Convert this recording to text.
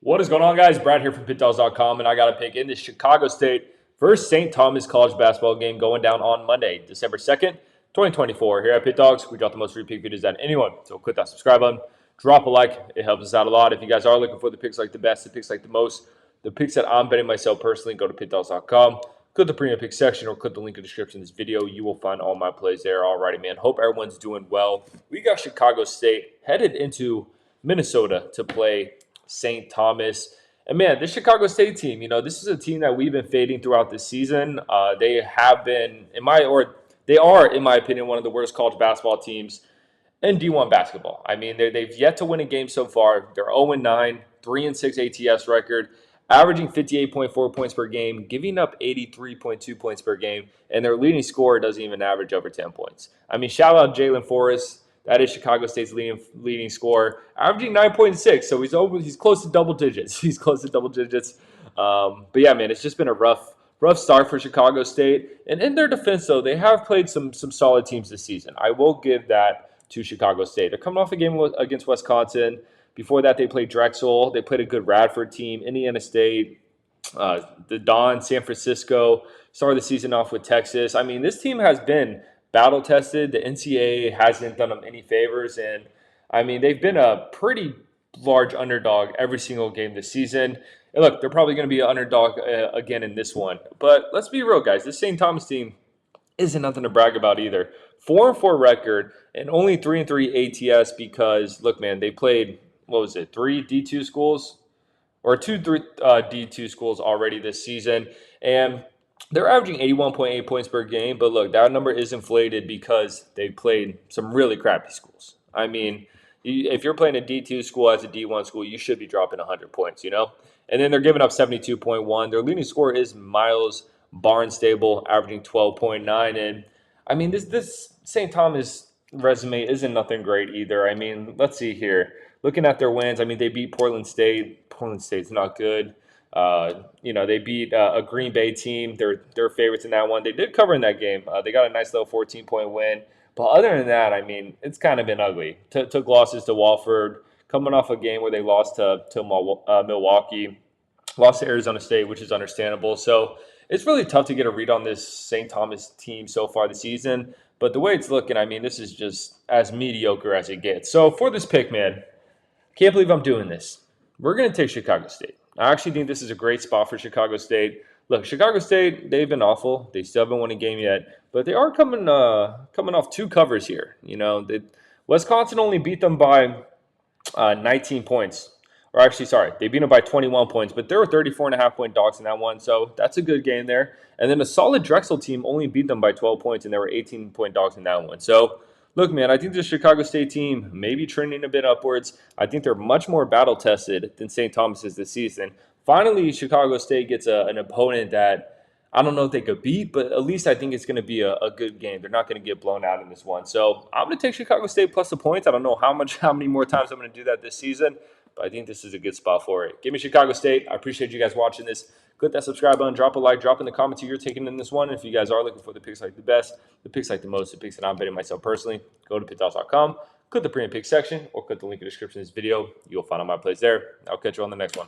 What is going on, guys? Brad here from Pickdawgz.com, and I got a pick in the Chicago State versus St. Thomas college basketball game going down on Monday, December 2nd, 2024. Here at Pickdawgz, we drop the most free pick videos than anyone. So click that subscribe button, drop a like. It helps us out a lot. If you guys are looking for the picks like the best, the picks like the most, the picks that I'm betting myself personally, go to Pickdawgz.com. Click the premium pick section or click the link in the description of this video. You will find all my plays there. Alrighty, man. Hope everyone's doing well. We got Chicago State headed into Minnesota to play St. Thomas. And man, this Chicago State team, this is a team that we've been fading throughout the season. They have been, they are, in my opinion, one of the worst college basketball teams in D1 basketball. I mean, they've yet to win a game so far. They're 0-9, 3-6 ATS record, averaging 58.4 points per game, giving up 83.2 points per game, and their leading scorer doesn't even average over 10 points. I mean, shout out Jalen Forrest. That is Chicago State's leading scorer, averaging 9.6. So he's close to double digits. He's close to double digits. But yeah, man, it's just been a rough start for Chicago State. And in their defense, though, they have played some solid teams this season. I will give that to Chicago State. They're coming off a game against Wisconsin. Before that, they played Drexel. They played a good Radford team, Indiana State, the Don, San Francisco. Started the season off with Texas. I mean, this team has been battle tested. The NCAAB hasn't done them any favors, and I mean, they've been a pretty large underdog every single game this season. And look, they're probably going to be an underdog again in this one. But let's be real, guys. This St. Thomas team isn't nothing to brag about either. 4-4 record and only 3-3 ATS because look, man, they played three D2 schools or two D2 schools already this season, and they're averaging 81.8 points per game, but look, that number is inflated because they played some really crappy schools. I mean, if you're playing a D2 school as a D1 school, you should be dropping 100 points, And then they're giving up 72.1. Their leading scorer is Miles Barnstable, averaging 12.9. And, I mean, this St. Thomas resume isn't nothing great either. I mean, let's see here. Looking at their wins, I mean, they beat Portland State. Portland State's not good. They beat a Green Bay team. They're favorites in that one. They did cover in that game. They got a nice little 14-point win. But other than that, I mean, it's kind of been ugly. Took losses to Wofford, coming off a game where they lost to Milwaukee, lost to Arizona State, which is understandable. So it's really tough to get a read on this St. Thomas team so far this season. But the way it's looking, I mean, this is just as mediocre as it gets. So for this pick, man, can't believe I'm doing this. We're going to take Chicago State. I actually think this is a great spot for Chicago State. Look, Chicago State, they've been awful. They still haven't won a game yet, but they are coming off two covers here. Wisconsin only beat them by 19 points. Or actually, sorry, they beat them by 21 points, but they were 34.5-point dogs in that one, so that's a good game there. And then a solid Drexel team only beat them by 12 points, and they were 18-point dogs in that one. So look, man, I think the Chicago State team may be trending a bit upwards. I think they're much more battle-tested than St. Thomas is this season. Finally, Chicago State gets an opponent that I don't know if they could beat, but at least I think it's going to be a good game. They're not going to get blown out in this one. So I'm going to take Chicago State plus the points. I don't know how many more times I'm going to do that this season, but I think this is a good spot for it. Give me Chicago State. I appreciate you guys watching this. Click that subscribe button, drop a like, drop in the comments who you're taking in this one. And if you guys are looking for the picks like the best, the picks like the most, the picks that I'm betting myself personally, go to Pickdawgz.com, click the premium pick section, or click the link in the description of this video. You'll find all my plays there. I'll catch you on the next one.